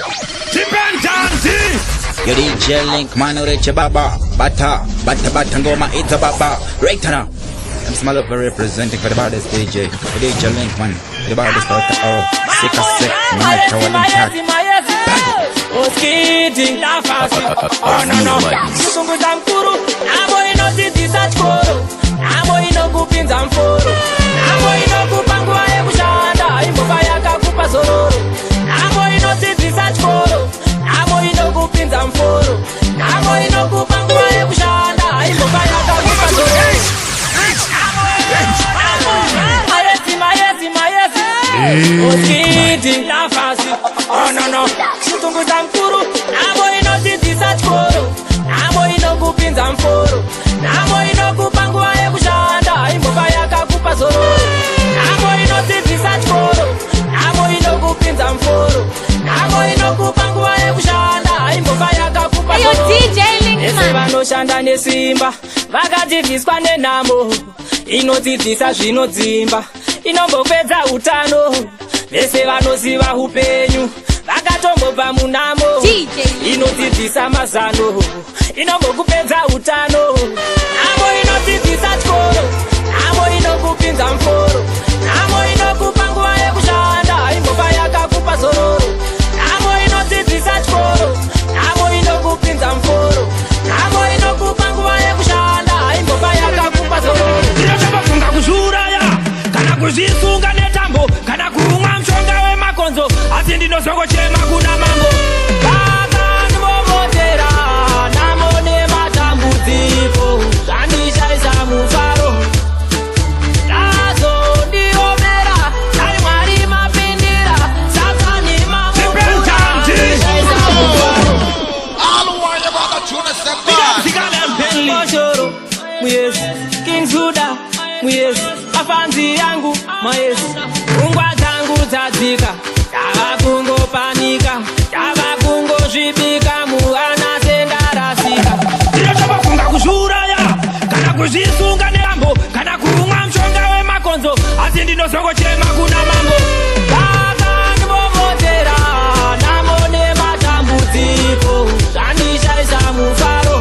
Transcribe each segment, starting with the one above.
Yo DJ LincMan ureche baba bata ngoma it's a baba right now. I'm small up representing for the baddest DJ. DJ LincMan, the baddest out of sick as sick, man, towel chat. Oskidi la fasi. Oh no. Sunguza mkuru, abo inozidisa chkoro. Abo inokupinza mforo. Abo inokupangua kushanda, imboka yakakupa zororo. Abo inozidisa chkoro. Abo inokupinza mforo. Abo inokupangua kushanda, imboka yakakupa zororo. Oskidi la fasi. Oh no. Sunguza mkuru, abo inozidisa chkoro. Abo inokupinza mforo. Abo inokupangua kushanda, imboka yakakupa zororo. Abo inozidisa chkoro. Abo inokupinza mforo. Abo inokupangua kushanda, imboka yakakupa zororo. DJ LincMan vanoshanda nesimba vakadzidziswa nenamo inodzidzisa zvinodzimba inombopedza utano vese vanoziva upenyu vakatombobva munamo inodzidzisa mazano inombokupedza utano amo inodzidzisa chikoro amo inokupinza mforo amo inokupa nguva yekushanda imboka yakakupa zororo amo inodzidzisa chikoro amo inokupinza mforo amo inokupa nguva yekushanda imboka yakakupa zororo ndinotofunga kuzviuraya kana kuzvisunga netambo kana kurumwa mushonga wemakonzo asi ndinozongochema kuna mambo vakandivomotera namo nematambudziko zvandishaisa mufaro ndazondiomera dai Mwari mapindira saka nemamukuraishaisa mufaro Moshoro, muyesi, King Zuda, muyesi, afanzi yangu, mayesi, ungwa zangu zadzika, tava kungo panika, tava kungo zvibika, muhana sendarasika. Ndinotopa kunga kuzviuraya, kana kuzvisunga nerambo, kana kurumwa mushonga wemakonzo, asi ndinozongochema kuna mambo. Vakandivomotera namo nematambudziko, zvandishaisa mufaro.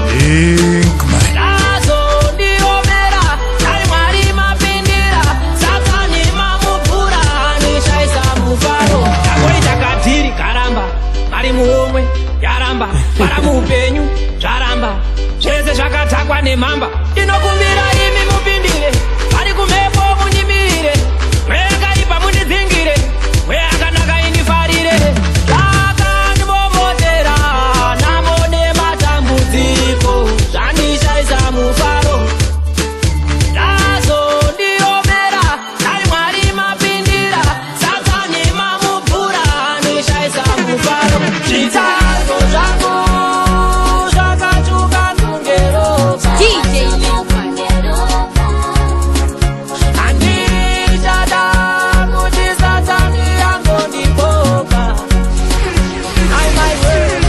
Muomwe yaramba para muupenyu zvaramba zvese zvakatakwa nemhamba ndinokumbira imi mupindire vari kumhepo munyimirire mweyakaipa mundidzingire mweyakanaka indifarire zvakandivomotera namo nematambudziko zvandishaisa mufaro ndazondiomera dai Mwari mapindira saka nemamubvura andishaisa mufaro zvitaro zvangu zvakachuka ndungero DJ LincMan handichada kuti satani yangondiboka ai my word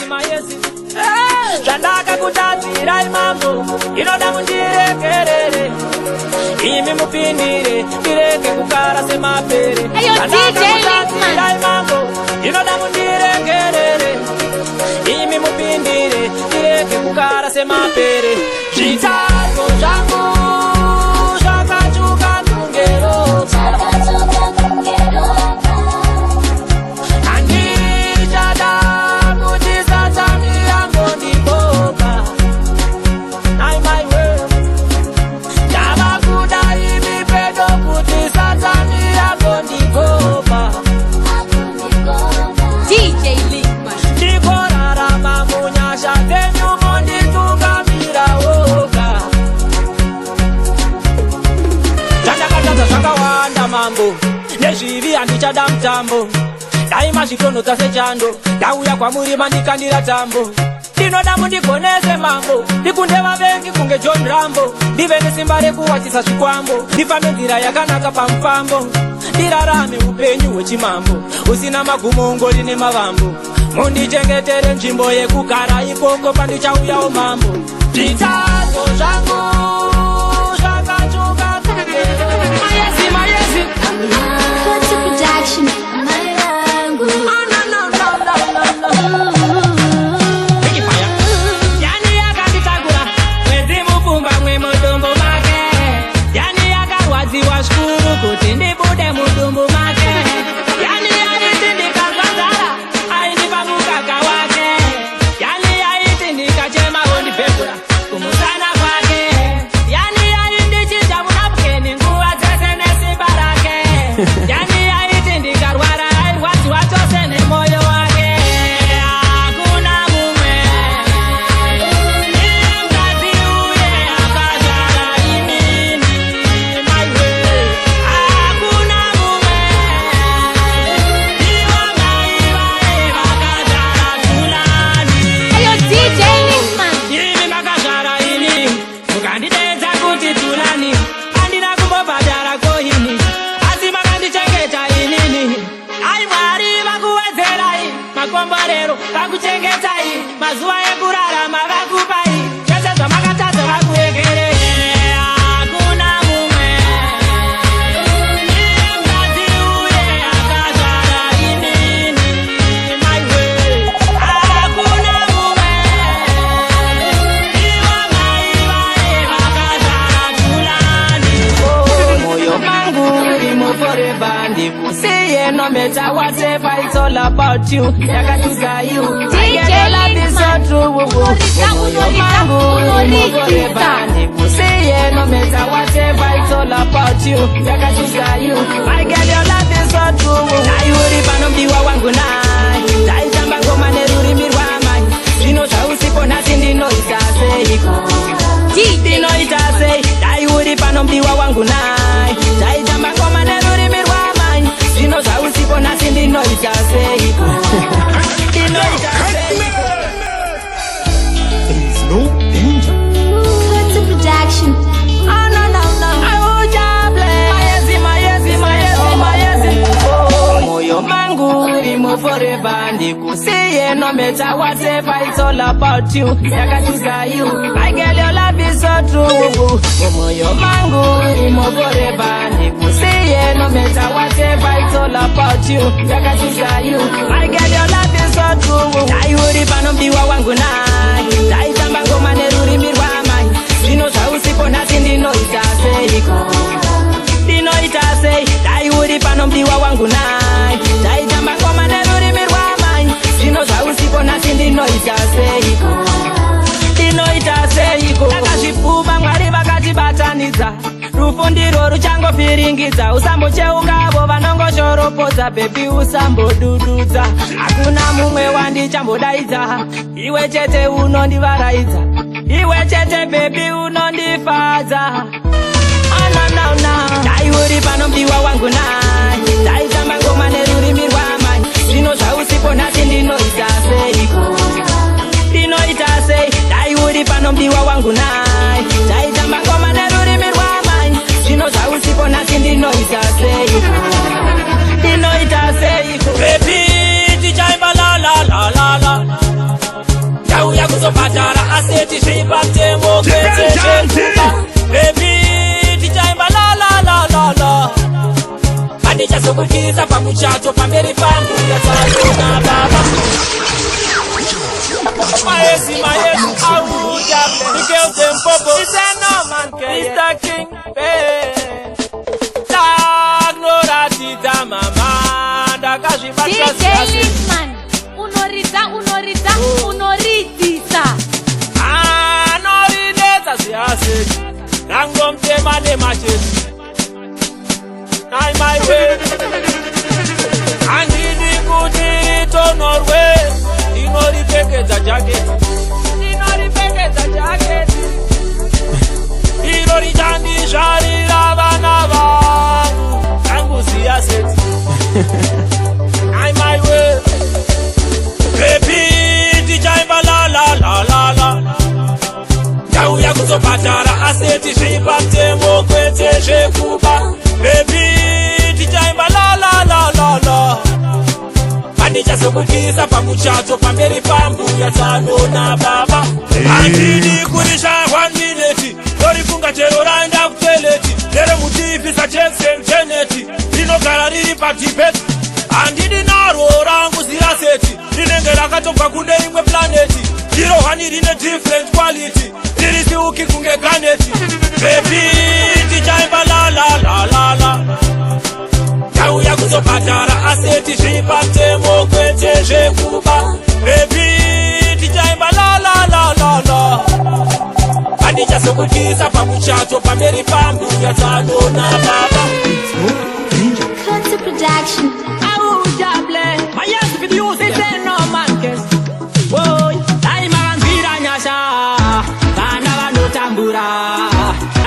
mayesi zvandakakutadzirai mambo inoda mundiregerere imi mupindire ndirege kugara semapere zvandakakutadzirai mambo inoda mundiregerere imi mupindire ndirege kugara semapere zvitaro zvangu zvakachuka ndungero handichada kuti satani yangondiboka ai my word ndava kuda imi pedo kuti satani yangondiboka DJ LincMan ndikorarama munyasha dzenyu monditungamira woga zvandakatadza zvakawanda mambo nezvivi handichada mutambo daima zvitonhodza sechando ndauya kwamuri mandikandira tambo ndinoda mundigonese mambo ndikunde vavengi kunge John Rambo ndive nesimba rekuwachisa zvikwambo ndifambe nzira yakanaka pamufambo ndirarame upenyu hwechimambo usina magumo ungori nemavambo mundichengetere nzvimbo yekugara ikoko pandichauyawo mambo zvitadzo zvangu zvakachuka vakuchengetai mazuva ekurarama vakupai zvese zvamakatadza vakuregerei hakuna mumwe mukadzi uye akazvara inini maiwe hakuna mumwe ivo mai vane vakazvara tulani moyo mangu urimo forever ndikusiye no matter whatever it's all about you yakatuza you I get your love is so true moyo mangu urimo forever ndikusiye no matter whatever it's all about you yakatuza you I get your love is so true naiuri panombiwa wangu nai taitamba ngoma nerurimi rwamai zvino zvausipo nhasi ndinoita seiko ndinoita sei naiuri panombiwa wangu nai taitamba ngoma nerurimi rwamai zvino zvausipo nhasi ndinoita seiko ndinoita seiko There is no danger. Cut to production. Oh no no no moyo mangu urimo forever ndikusiye no matter whatever it's all about you yakatuza you I get your love is so true moyo mangu urimo forever ndikusiye no matter whatever it's all about you yakatuza you I get your love is so true naiuri panombiwa wangu nai taitamba ngoma nerurimi rwamai zvino zvausipo nhasi ndinoita seiko ndinoita sei naiuri panombiwa wangu nai taitamba ngoma nerurimi rwamai zvino zvausipo nhasi ndinoita seiko ndinoita seiko takazvipfuma mwari vakatibatanidza rufu ndiro ruchangopfiringidza usambocheukavo vanongoshoropodza bebi usambodududza hakuna mumwe wandichambodaidza iwe chete unondivaraidza iwe chete bebi unondifadza naiuri panombiwa wangu nai taitamba ngoma nerurimi rwamai zvino zvausipo nhasi ndinoita seiko ndinoita sei naiuri panombiwa wangu nai taitamba ngoma nerurimi rwamai zvino zvausipo nhasi ndinoita seiko ndinoita seiko bebi tichaimba la tauya kuzobhadhara aseti zvipatemo kwezezvekuba bebi tichaimba la handichazokukisa pamuchato pamberi pangu yatsarona baba maezi auja mikeuzempopo Mr. King tagnoratidza mama ndakazvibatira DJ LincMan. Unoridisa. Anoridetsa zviaseti rangomtema nemacheti my way andidi kuti tonorwe inoripfekedza jaketi iro richandizvarira vana vangu ranguziya seti my way bebi tichaimba la tauya kuzobhadhara aseti zvipatemo kwete zvekuba bebi tichaimba la handichazokukisa pamuchato pamberi pambuya tsanona baba handidi kurisha 1 minute lorifunga chero raenda kuteleti neremutiifisa jeneti rinogara riri padibeti handidi naro rangu ziraseti rinenge rakatobva kune imwe planeti iro hani rine different quality ririsiuki kunge ganeti bebi tichaimba la tauya kuzobhadhara aseti zvipatemo kwete zvekuba bebi tichaimba la handichazokukisa pamuchato pamberi pangu yatsanona baba Cut to production. vana vanotambura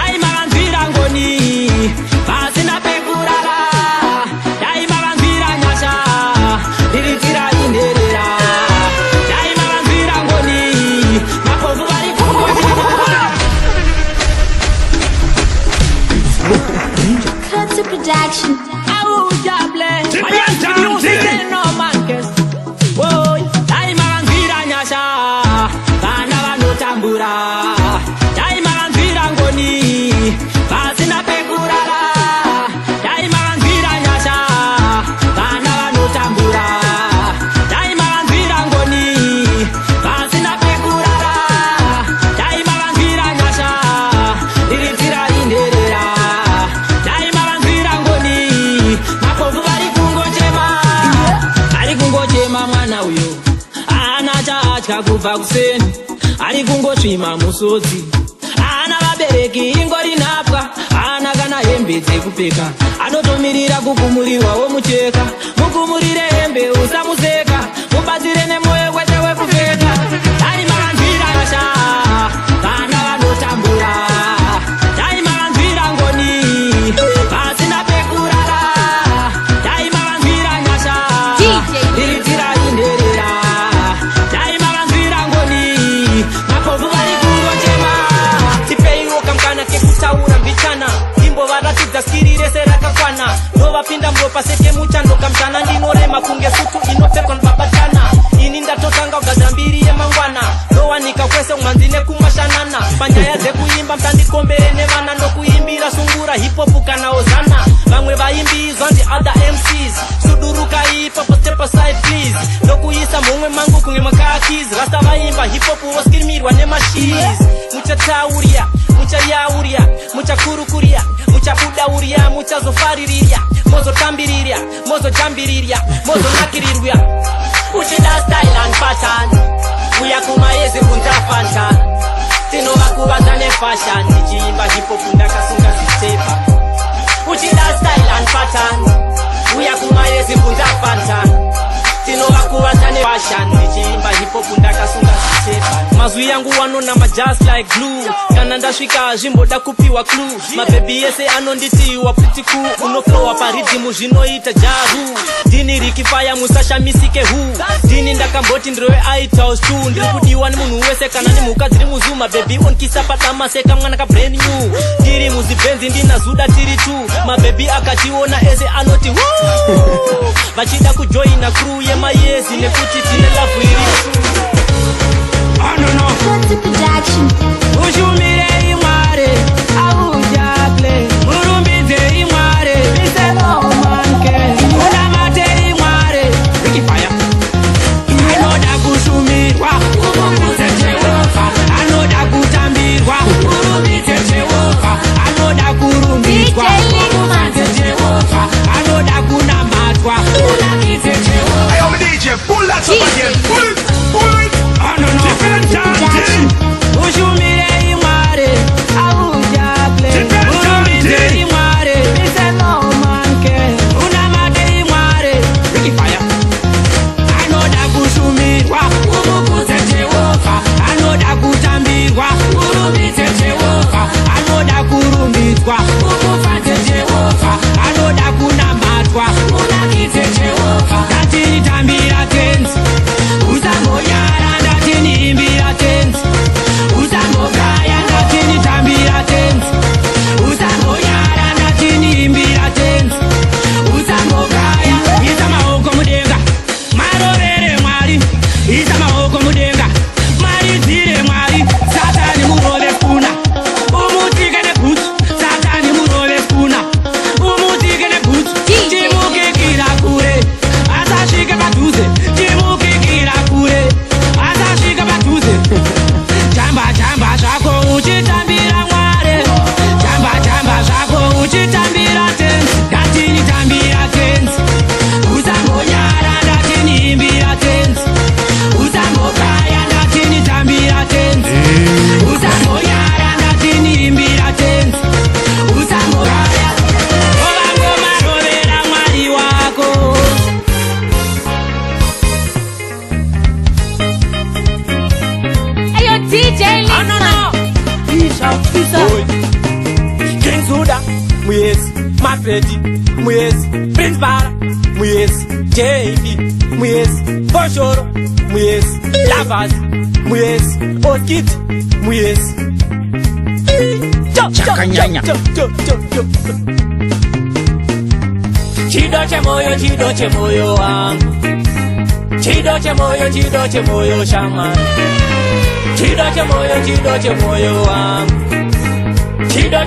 aimavanzvira ngoni pasina pekurara daimavanzvira nyasha riritira inherera daimavanzvira ngoni makovu vari Cut to production. aujable Anoda kubva kuseni ari kungosvima musodzi. Ana vabereki ingori nhapwa, ana kana hembe dzekupfeka. Anotomirira kugumurirwawo mucheka. Mugumurire hembe usamuseka, mubatsire nemoyo kwete wekupfeka. Dai makanzvira nyasha kana vanotambura, dai makanzvira ngoni pasina pekurara, dai makanzvira nyasha iriitira inherera, dai makanzvira ngoni mapofu vari kungochema. Tipeiwo kamukana kekutaura mbichana, imbovaratidza skiri rese rakakwana. Ndovapinda mropa seke muchando kamshana, ndinorema kunge sutu inopfekwa nababatana. Ini ndatotanga kugadzira mbiri yemangwana, ndowanika kwese mwanzi nekumashanana. Panyaya dzekuimba mtandikombere nevana, ndokuimbira sungura hip-hop kana ozana. Vamwe vaimbi zvanzi other MCs, suduruka ipapo step aside please. Ndokuisa mumwe mangu kunge makakis, rasta vaimba hip-hop voskirimirwa nemashiz. Muchatauria, muchayauria, muchakurukuria, muchabudauria, muchazofaririrya, mozotambiriria, mozojambiriria, mozonakirirwa. Uchida style and pattern, uya kumaezi kunzafanta. Tinovakuvanza nefashion, ndichiimba hip-hop ndakasunga zitepa. Uchida style and pattern, uya kumaezi kunzafanta. Tinovakuvanza nefashion, ndichiimba hip-hop ndakasunga zitepa. Mazwi yangu wanonamba just like glue, kana ndasvika zvimboda kupiwa clue. Mabebi ese anonditiwa pretty cool, unoflowa paridhimu zvinoita jaru. Dini rikifaya musashamisike hu, dini ndakamboti ndirowe aitaus tu. Ndiri kudiwa nemunhu wese kana nemhuka dziri muzu. Mabebi onkisa padama seka mwana ka brand new. Ndiri muzibhenzi ndina zuda tiri tu, mabebi akationa ese anoti woo. Vachida kujoina crew yemayezi nekuti tine lavu iri. Oh no no. Cut to production. Ushumire imware, aujakle. Murumbidze imware, miselo manke. Unamate imware, rikifaya. Anoda kushumirwa, umumbudze Jehova. Anoda kutambirwa, murumbidze Jehova. Anoda kurumbidzwa, umumbudze Jehova. Anoda kunamatwa, unakidze Jehova. Hey, I'm a DJ, pull that up again, pull it. Oh no no. Ushumire imware, aujakle. Murumbidze imware, miselo manke. Unamate imware, rikifaya. Anoda kushumirwa, umumbudze Jehova. Anoda kutambirwa, murumbidze Jehova. Anoda kurumbidzwa, umufadze Jehova. Anoda kunamatwa, unakidze Jehova. Ndatinitambira tenzi, usamonyara. Ndatiniimbira tenzi, usambogaya. Ndatinitambira tenzi, usambonyara. Ndatiniimbira tenzi, usambogaya. Isa maoko mudenga, marovere Mwari. Isa maoko mudenga, maridzire Mwari. Satani murove kuna, umutike nebhutsu. Satani murove kuna, umutike nebhutsu. Chimukikira kure, asasvike padhuze. Chimukikira kure, asasvike padhuze. Jamba jamba zvako uchitambira Mwari, jamba jamba zvako uchitambira tenzi. Ndatinitambira tenzi, usambonyara. Ndatiniimbira tenzi, usambogaya. Ndatinitambira tenzi, usambonyara. Ndatiniimbira tenzi, usambogaya. Ovangomarovera Mwari wako. Ayo DJ LincMan. King Suda, muyezi. Mafredi, muyezi. Prince Bara, muyezi. JV, muyezi. Boshoro, muyezi. Lavas, muyezi. Oskit, muyezi. Chakanyanya. Chido che moyo wangu. Chido che moyo shaman. Chido che moyo wangu. Chido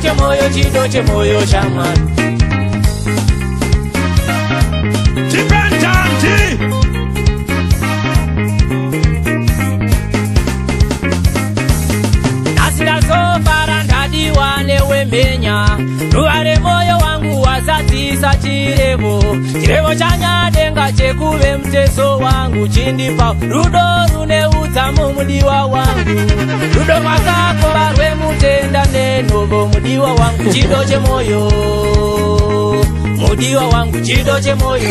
che moyo shaman. Tipentanti. Nasira so para ndadi wane wemenya ruware moyo wangu wasatisa chirevo chanyadenga chekuve mteso wangu chindipa rudo rune utsamu mudiwa wangu rudo rwakako varwe mutenda nenovo mudiwa wangu chido chemoyo mudiwa wangu chido chemoyo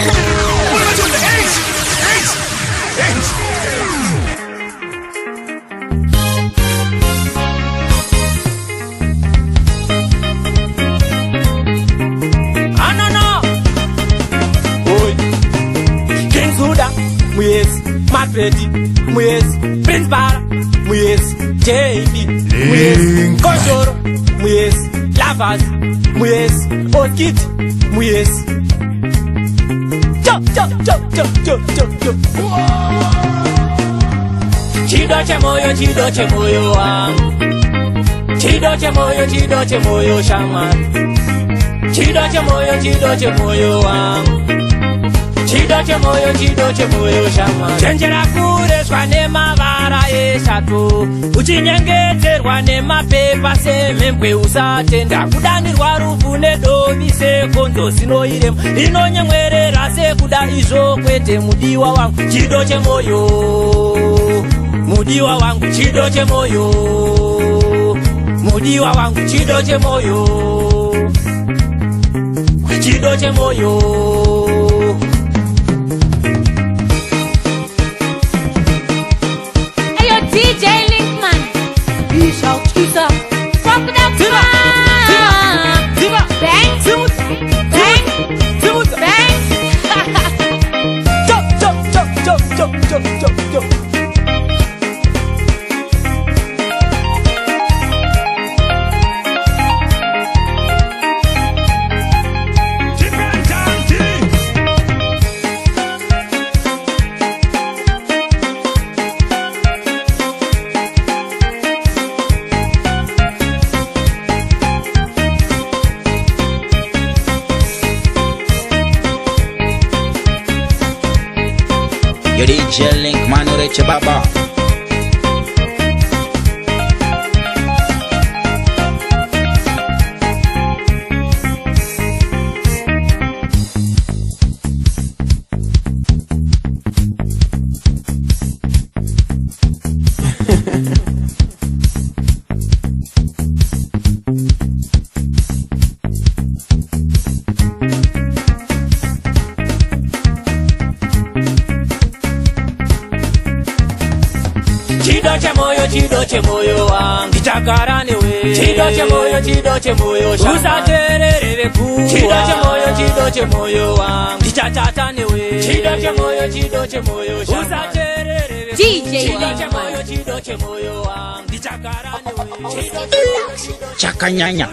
Muyes, Matredi, Muyes, Prince Bara, Muyes, JB, Muyes, Koshoro, Muyes, Lavas, Muyes, Oskit, Muyes. Chop, chop, chop, chop, chop, chop, chop. Chido chemoyo wangu. Chido chemoyo shaman. Chido chemoyo wangu. Chido chemoyo shama chenjera kureshwa nemavara eshatu uchinyengeterwa nemapepa semembwe usatenda kudanirwa rufu nedovi sekonzo zinoirema inonyemwerera sekuda izvo kwete mudiwa wangu chido chemoyo mudiwa wangu chido chemoyo mudiwa wangu chido chemoyo chido chemoyo. DJ LincMan. Peace out, Kisa. Fuck that Ziva. Bang. Bang. Bang. Chop, chop, chop, chop, chop, chop, chop, chop. Yo DJ LincMan ureche baba. Chido chemoyo wangu Ndichakarane we Chido chemoyo shama Usaterere kuwa Chido chemoyo wangu Ndichachatane we Chido chemoyo shama Usaterere DJ Chido chemoyo wangu Ndichakarane we Chakanyanya.